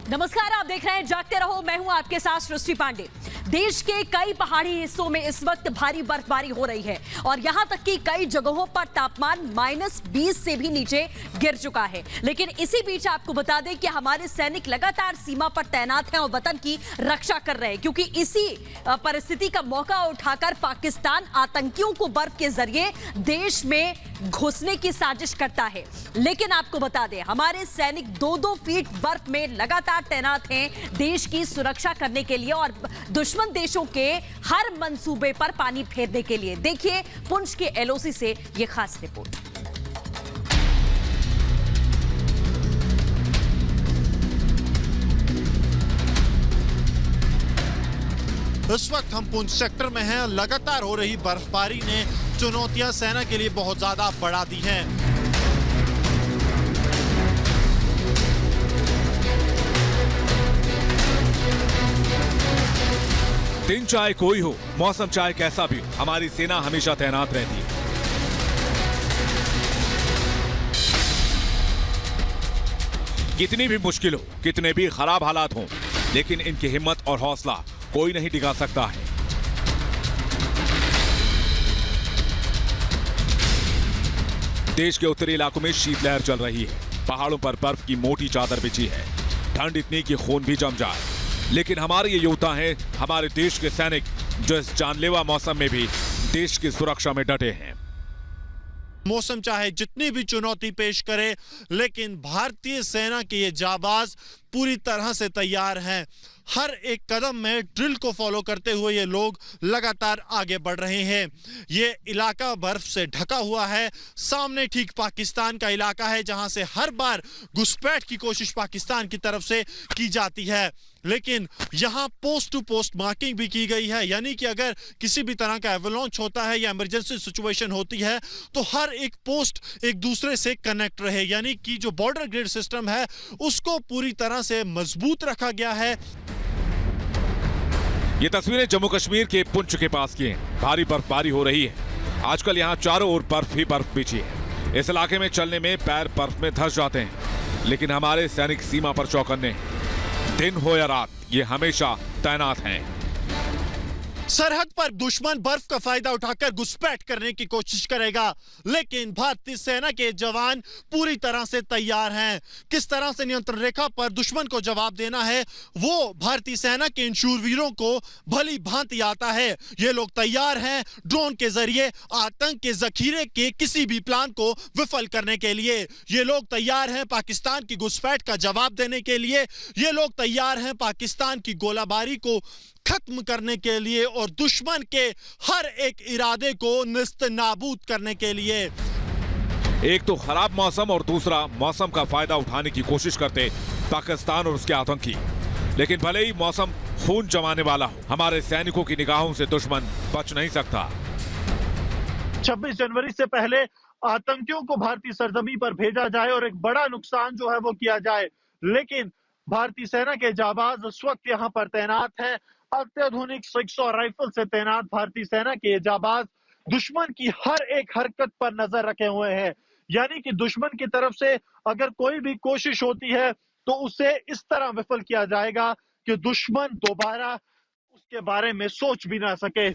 नमस्कार, आप देख रहे हैं जागते रहो। मैं हूं आपके साथ सृष्टि पांडे। देश के कई पहाड़ी हिस्सों में इस वक्त भारी बर्फबारी हो रही है और यहां तक कि कई जगहों पर तापमान -20 से भी नीचे गिर चुका है। लेकिन इसी बीच आपको बता दें कि हमारे सैनिक लगातार सीमा पर तैनात हैं और वतन की रक्षा कर रहे हैं, क्योंकि इसी परिस्थिति का मौका उठाकर पाकिस्तान आतंकियों को बर्फ के जरिए देश में घुसने की साजिश करता है। लेकिन आपको बता दें, हमारे सैनिक 2-2 फीट बर्फ में लगातार तैनात हैं देश की सुरक्षा करने के लिए और दुश्मन देशों के हर मंसूबे पर पानी फेरने के लिए। देखिए पुंछ के एलओसी से यह खास रिपोर्ट। इस वक्त हम पुंछ सेक्टर में हैं। लगातार हो रही बर्फबारी ने चुनौतियां सेना के लिए बहुत ज्यादा बढ़ा दी हैं। दिन चाहे कोई हो, मौसम चाहे कैसा भी, हमारी सेना हमेशा तैनात रहती है। कितनी भी मुश्किल हो, कितने भी खराब हालात हों, लेकिन इनकी हिम्मत और हौसला कोई नहीं टिका सकता है। देश के उत्तरी इलाकों में शीतलहर चल रही है। पहाड़ों पर बर्फ की मोटी चादर बिछी है। ठंड इतनी कि खून भी जम जाए। लेकिन हमारे ये योद्धा हैं, हमारे देश के सैनिक, जो इस जानलेवा मौसम में भी देश की सुरक्षा में डटे हैं। मौसम चाहे जितनी भी चुनौती पेश करे, लेकिन भारतीय सेना के ये जाबाज पूरी तरह से तैयार हैं। हर एक कदम में ड्रिल को फॉलो करते हुए ये लोग लगातार आगे बढ़ रहे हैं। ये इलाका बर्फ से ढका हुआ है। सामने ठीक पाकिस्तान का इलाका है, जहां से हर बार घुसपैठ की कोशिश पाकिस्तान की तरफ से की जाती है। लेकिन यहां पोस्ट टू पोस्ट मार्किंग भी की गई है, यानी कि अगर किसी भी तरह का एवलांच होता है या इमरजेंसी सिचुएशन होती है तो हर एक पोस्ट एक दूसरे से कनेक्ट रहे, यानी कि जो बॉर्डर ग्रिड सिस्टम है उसको पूरी तरह से मजबूत रखा गया है। ये तस्वीरें जम्मू कश्मीर के पुंछ के पास की हैं। भारी बर्फबारी हो रही है। आजकल यहाँ चारों ओर बर्फ ही बर्फ बिछी है। इस इलाके में चलने में पैर बर्फ में धंस जाते हैं। लेकिन हमारे सैनिक सीमा पर चौकन्ने हैं। दिन हो या रात, ये हमेशा तैनात हैं। सरहद पर दुश्मन बर्फ का फायदा उठाकर घुसपैठ करने की कोशिश करेगा, लेकिन भारतीय सेना के जवान पूरी तरह से तैयार हैं। किस तरह से नियंत्रण रेखा पर दुश्मन को जवाब देना है, वो भारतीय सेना के इन शूरवीरों को भली भांति आता है। ये लोग तैयार हैं ड्रोन के जरिए आतंक के जखीरे के किसी भी प्लान को विफल करने के लिए। ये लोग तैयार हैं पाकिस्तान की घुसपैठ का जवाब देने के लिए। ये लोग तैयार हैं पाकिस्तान की गोलाबारी को खत्म करने के लिए और दुश्मन के हर एक इरादे को निस्तनाबूद करने के लिए। एक तो खराब मौसम और दूसरा मौसम का फायदा उठाने की कोशिश करते पाकिस्तान और उसके आतंकी। लेकिन भले ही मौसम खून जमाने वाला हो, हमारे सैनिकों की निगाहों से दुश्मन बच नहीं सकता। 26 जनवरी से पहले आतंकियों को भारतीय सरजमी पर भेजा जाए और एक बड़ा नुकसान जो है वो किया जाए, लेकिन भारतीय सेना के जाबाज उस वक्त यहाँ पर तैनात हैं। अत्याधुनिक 600 राइफल से तैनात भारतीय सेना के जाबाज दुश्मन की हर एक हरकत पर नजर रखे हुए हैं। यानी कि दुश्मन की तरफ से अगर कोई भी कोशिश होती है तो उसे इस तरह विफल किया जाएगा कि दुश्मन दोबारा उसके बारे में सोच भी ना सके।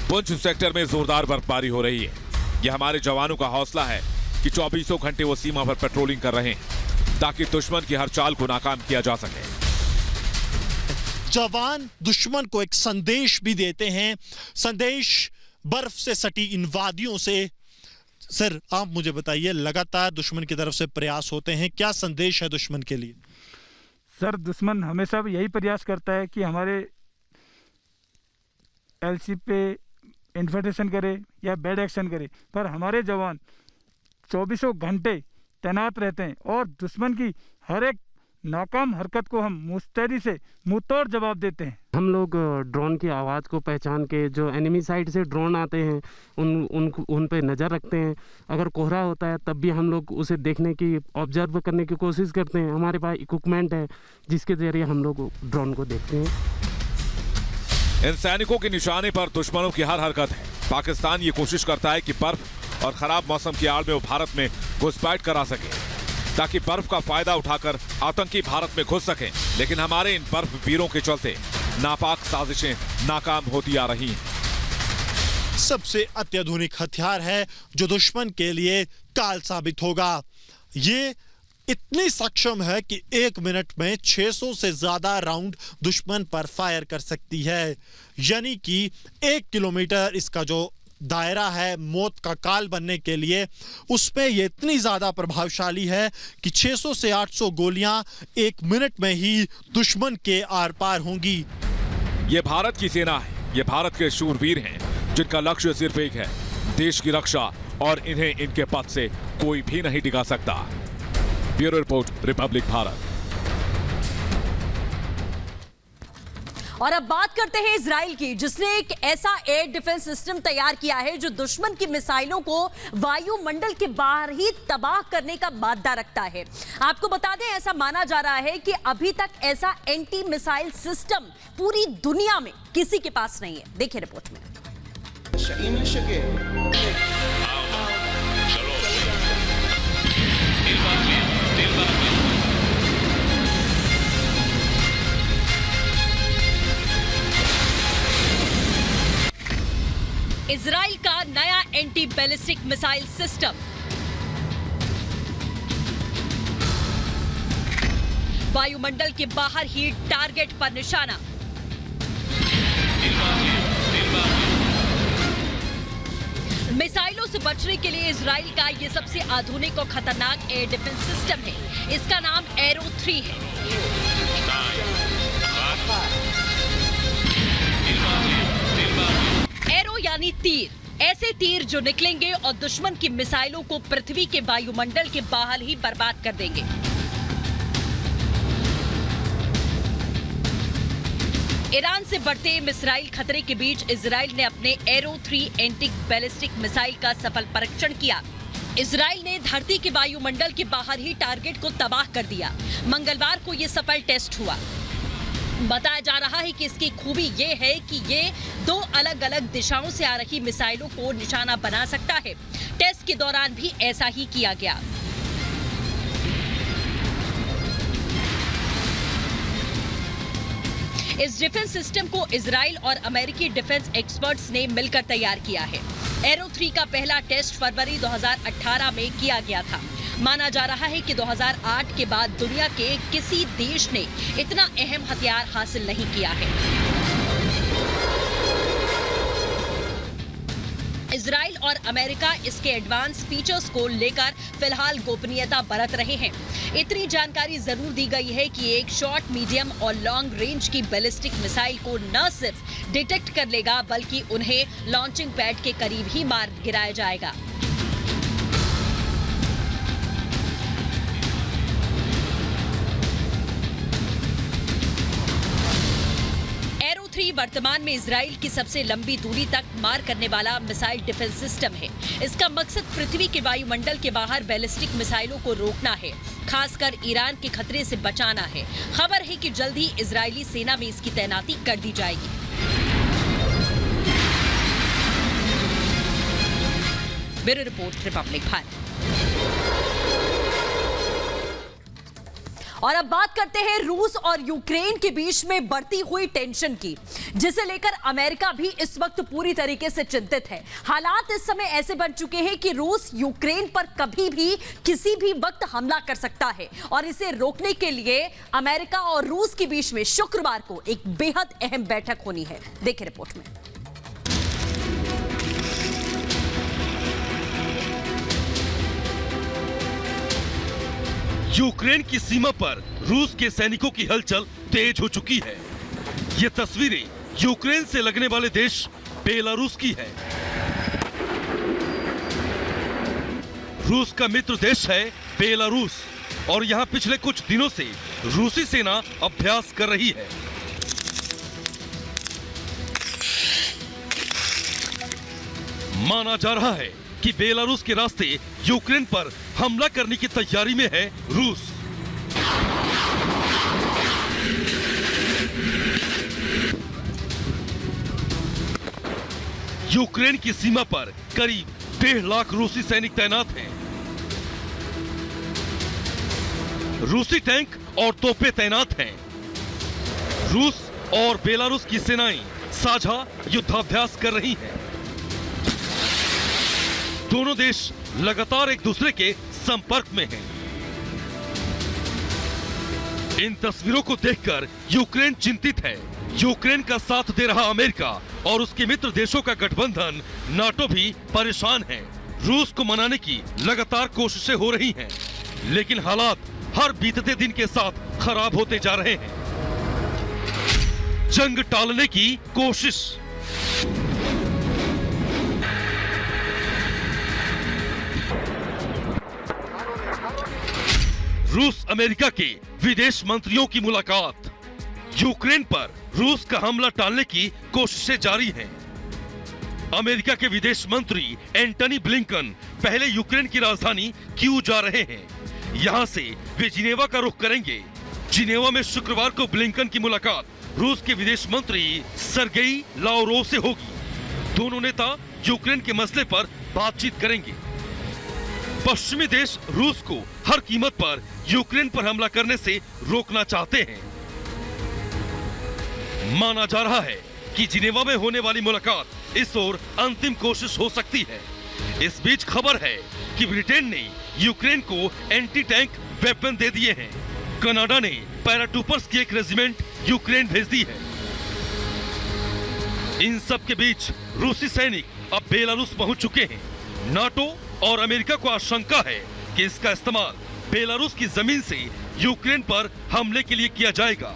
पुंछ सेक्टर में जोरदार बर्फबारी हो रही है। यह हमारे जवानों का हौसला है कि 24 घंटे वो सीमा पर पेट्रोलिंग कर रहे हैं ताकि दुश्मन की हर चाल को नाकाम किया जा सके। जवान दुश्मन को एक संदेश भी देते हैं, संदेश बर्फ से सटी इन वादियों से। सर, आप मुझे बताइए, लगातार दुश्मन की तरफ से प्रयास होते हैं, क्या संदेश है दुश्मन के लिए? सर, दुश्मन हमेशा भी यही प्रयास करता है कि हमारे एलसी पे इन्फिल्ट्रेशन करे या बैड एक्शन करे, पर हमारे जवान 24 घंटे तैनात रहते हैं और दुश्मन की हर एक नाकाम हरकत को हम मुस्तैदी से मुंहतोड़ जवाब देते हैं। हम लोग ड्रोन की आवाज़ को पहचान के, जो एनिमी साइड से ड्रोन आते हैं उन पे नज़र रखते हैं। अगर कोहरा होता है तब भी हम लोग उसे देखने की, ऑब्जर्व करने की कोशिश करते हैं। हमारे पास इक्विपमेंट है जिसके जरिए हम लोग ड्रोन को देखते हैं। इन सैनिकों के निशाने पर दुश्मनों की हर हरकत है। पाकिस्तान ये कोशिश करता है कि बर्फ और खराब मौसम की आड़ में वो भारत में घुसपैठ करा सके। ताकि बर्फ का फायदा उठाकर आतंकी भारत में घुस सकें। लेकिन हमारे इन बर्फ वीरों के चलते नापाक साजिशें नाकाम होती आ रही हैं। सबसे अत्याधुनिक हथियार है जो दुश्मन के लिए काल साबित होगा। ये इतनी सक्षम है कि 1 मिनट में 600 से ज्यादा राउंड दुश्मन पर फायर कर सकती है, यानी कि 1 किलोमीटर इसका जो दायरा है मौत का काल बनने के लिए, उसमें ये इतनी ज्यादा प्रभावशाली है कि 600 से 800 गोलियां 1 मिनट में ही दुश्मन के आर पार होंगी। ये भारत की सेना है, ये भारत के शूरवीर हैं जिनका लक्ष्य सिर्फ एक है, देश की रक्षा, और इन्हें इनके पद से कोई भी नहीं डिगा सकता। Bureau report, Republic Bharat. और अब बात करते हैं इजराइल की, जिसने एक ऐसा एयर डिफेंस सिस्टम तैयार किया है जो दुश्मन की मिसाइलों को वायुमंडल के बाहर ही तबाह करने का मादा रखता है। आपको बता दें, ऐसा माना जा रहा है कि अभी तक ऐसा एंटी मिसाइल सिस्टम पूरी दुनिया में किसी के पास नहीं है। देखिए रिपोर्ट में। इजराइल का नया एंटी बैलिस्टिक मिसाइल सिस्टम वायुमंडल के बाहर ही टारगेट पर निशाना। मिसाइलों से बचने के लिए इजराइल का यह सबसे आधुनिक और खतरनाक एयर डिफेंस सिस्टम है। इसका नाम एरो 3 है। एरो यानी तीर, ऐसे तीर जो निकलेंगे और दुश्मन की मिसाइलों को पृथ्वी के वायुमंडल के बाहर ही बर्बाद कर देंगे। ईरान से बढ़ते मिसाइल खतरे के बीच इजराइल ने अपने एरो 3 एंटी बैलिस्टिक मिसाइल का सफल परीक्षण किया। इजराइल ने धरती के वायुमंडल के बाहर ही टारगेट को तबाह कर दिया। मंगलवार को यह सफल टेस्ट हुआ। बताया जा रहा है कि इसकी खूबी ये है कि ये 2 अलग-अलग दिशाओं से आ रही मिसाइलों को निशाना बना सकता है। टेस्ट के दौरान भी ऐसा ही किया गया। इस डिफेंस सिस्टम को इजराइल और अमेरिकी डिफेंस एक्सपर्ट्स ने मिलकर तैयार किया है। एरो 3 का पहला टेस्ट फरवरी 2018 में किया गया था। माना जा रहा है कि 2008 के बाद दुनिया के किसी देश ने इतना अहम हथियार हासिल नहीं किया है। इजराइल और अमेरिका इसके एडवांस फीचर्स को लेकर फिलहाल गोपनीयता बरत रहे हैं। इतनी जानकारी जरूर दी गई है कि एक शॉर्ट, मीडियम और लॉन्ग रेंज की बैलिस्टिक मिसाइल को न सिर्फ डिटेक्ट कर लेगा बल्कि उन्हें लॉन्चिंग पैड के करीब ही मार गिराया जाएगा। वर्तमान में इजराइल की सबसे लंबी दूरी तक मार करने वाला मिसाइल डिफेंस सिस्टम है। इसका मकसद पृथ्वी के वायुमंडल के बाहर बैलिस्टिक मिसाइलों को रोकना है, खासकर ईरान के खतरे से बचाना है। खबर है कि जल्द ही इजरायली सेना में इसकी तैनाती कर दी जाएगी। Bureau report, Republic Bharat. और अब बात करते हैं रूस और यूक्रेन के बीच में बढ़ती हुई टेंशन की, जिसे लेकर अमेरिका भी इस वक्त पूरी तरीके से चिंतित है। हालात इस समय ऐसे बन चुके हैं कि रूस यूक्रेन पर कभी भी किसी भी वक्त हमला कर सकता है और इसे रोकने के लिए अमेरिका और रूस के बीच में शुक्रवार को एक बेहद अहम बैठक होनी है। देखिए रिपोर्ट में। यूक्रेन की सीमा पर रूस के सैनिकों की हलचल तेज हो चुकी है। ये तस्वीरें यूक्रेन से लगने वाले देश बेलारूस की है। रूस का मित्र देश है बेलारूस और यहाँ पिछले कुछ दिनों से रूसी सेना अभ्यास कर रही है। माना जा रहा है कि बेलारूस के रास्ते यूक्रेन पर हमला करने की तैयारी में है रूस। यूक्रेन की सीमा पर करीब 1.5 लाख रूसी सैनिक तैनात हैं। रूसी टैंक और तोपें तैनात हैं। रूस और बेलारूस की सेनाएं साझा युद्धाभ्यास कर रही हैं। दोनों देश लगातार एक दूसरे के संपर्क में हैं। इन तस्वीरों को देखकर यूक्रेन चिंतित है। यूक्रेन का साथ दे रहा अमेरिका और उसके मित्र देशों का गठबंधन नाटो भी परेशान है। रूस को मनाने की लगातार कोशिशें हो रही हैं, लेकिन हालात हर बीतते दिन के साथ खराब होते जा रहे हैं। जंग टालने की कोशिश। रूस अमेरिका के विदेश मंत्रियों की मुलाकात। यूक्रेन पर रूस का हमला टालने की कोशिशें जारी हैं। अमेरिका के विदेश मंत्री एंटनी ब्लिंकन पहले यूक्रेन की राजधानी कीव जा रहे हैं। यहां से वे जिनेवा का रुख करेंगे। जिनेवा में शुक्रवार को ब्लिंकन की मुलाकात रूस के विदेश मंत्री सर्गेई लावरोव से होगी। दोनों नेता यूक्रेन के मसले पर बातचीत करेंगे। पश्चिमी देश रूस को हर कीमत पर यूक्रेन पर हमला करने से रोकना चाहते हैं। माना जा रहा है कि जिनेवा में होने वाली मुलाकात इस ओर अंतिम कोशिश हो सकती है। इस बीच खबर है कि ब्रिटेन ने यूक्रेन को एंटी टैंक वेपन दे दिए हैं। कनाडा ने पैराट्रूपर्स की एक रेजिमेंट यूक्रेन भेज दी है। इन सब के बीच रूसी सैनिक अब बेलारूस पहुंच चुके हैं। नाटो और अमेरिका को आशंका है कि इसका इस्तेमाल बेलारूस की जमीन से यूक्रेन पर हमले के लिए किया जाएगा।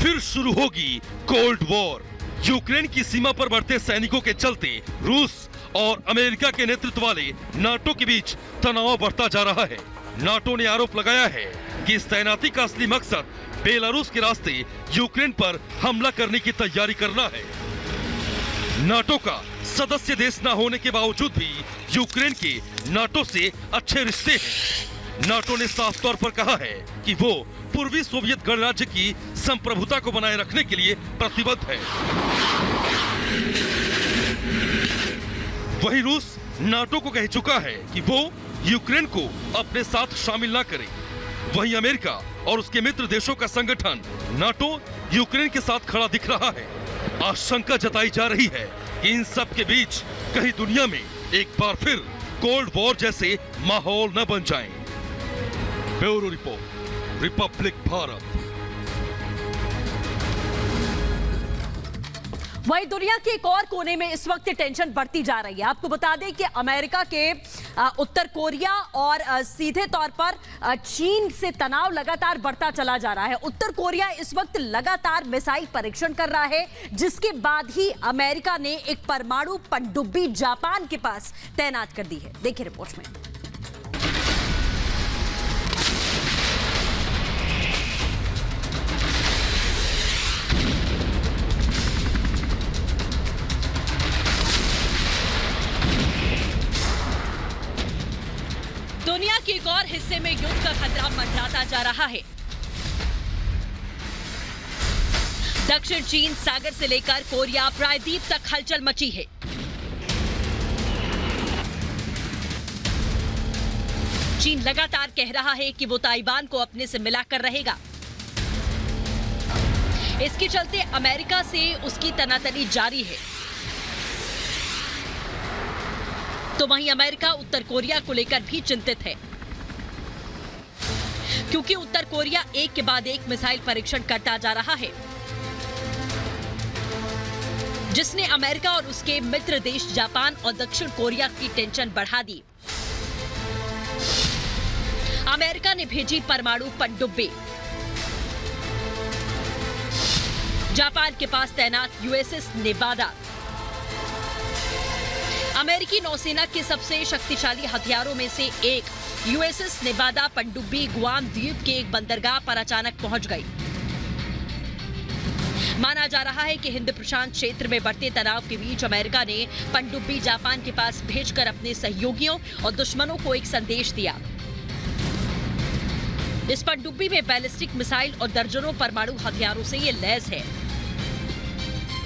फिर शुरू होगी कोल्ड वॉर। यूक्रेन की सीमा पर बढ़ते सैनिकों के चलते रूस और अमेरिका के नेतृत्व वाले नाटो के बीच तनाव बढ़ता जा रहा है। नाटो ने आरोप लगाया है कि इस तैनाती का असली मकसद बेलारूस के रास्ते यूक्रेन पर हमला करने की तैयारी करना है। नाटो का सदस्य देश न होने के बावजूद भी यूक्रेन के नाटो से अच्छे रिश्ते हैं। नाटो ने साफ तौर पर कहा है कि वो पूर्वी सोवियत गणराज्य की संप्रभुता को बनाए रखने के लिए प्रतिबद्ध है। वहीं रूस नाटो को कह चुका है कि वो यूक्रेन को अपने साथ शामिल न करे। वहीं अमेरिका और उसके मित्र देशों का संगठन नाटो यूक्रेन के साथ खड़ा दिख रहा है। आशंका जताई जा रही है कि इन सब के बीच कहीं दुनिया में एक बार फिर कोल्ड वॉर जैसे माहौल न बन जाए। Bureau report, Republic Bharat. वहीं दुनिया के एक और कोने में इस वक्त टेंशन बढ़ती जा रही है। आपको बता दें कि अमेरिका के उत्तर कोरिया और सीधे तौर पर चीन से तनाव लगातार बढ़ता चला जा रहा है। उत्तर कोरिया इस वक्त लगातार मिसाइल परीक्षण कर रहा है, जिसके बाद ही अमेरिका ने एक परमाणु पनडुब्बी जापान के पास तैनात कर दी है। देखिए रिपोर्ट में। दुनिया के एक और हिस्से में युद्ध का खतरा मंडराता जा रहा है। दक्षिण चीन सागर से लेकर कोरिया प्रायद्वीप तक हलचल मची है। चीन लगातार कह रहा है कि वो ताइवान को अपने से मिलाकर रहेगा। इसके चलते अमेरिका से उसकी तनातनी जारी है। तो वहीं अमेरिका उत्तर कोरिया को लेकर भी चिंतित है, क्योंकि उत्तर कोरिया एक के बाद एक मिसाइल परीक्षण करता जा रहा है, जिसने अमेरिका और उसके मित्र देश जापान और दक्षिण कोरिया की टेंशन बढ़ा दी। अमेरिका ने भेजी परमाणु पनडुब्बी। जापान के पास तैनात यूएसएस नेवादा। अमेरिकी नौसेना के सबसे शक्तिशाली हथियारों में से एक यूएसएस नेवादा पनडुब्बी गुआम द्वीप के एक बंदरगाह पर अचानक पहुंच गई। माना जा रहा है कि हिंद प्रशांत क्षेत्र में बढ़ते तनाव के बीच अमेरिका ने पनडुब्बी जापान के पास भेजकर अपने सहयोगियों और दुश्मनों को एक संदेश दिया। इस पनडुब्बी में बैलिस्टिक मिसाइल और दर्जनों परमाणु हथियारों से ये लैस है।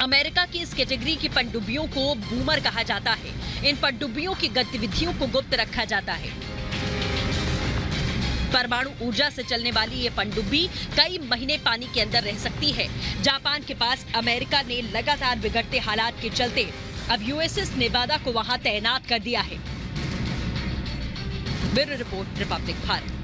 अमेरिका की इस कैटेगरी की पनडुब्बियों को बूमर कहा जाता है। इन पनडुब्बियों की गतिविधियों को गुप्त रखा जाता है। परमाणु ऊर्जा से चलने वाली ये पनडुब्बी कई महीने पानी के अंदर रह सकती है। जापान के पास अमेरिका ने लगातार बिगड़ते हालात के चलते अब यूएसएस नेवादा को वहां तैनात कर दिया है। Bureau report, Republic Bharat.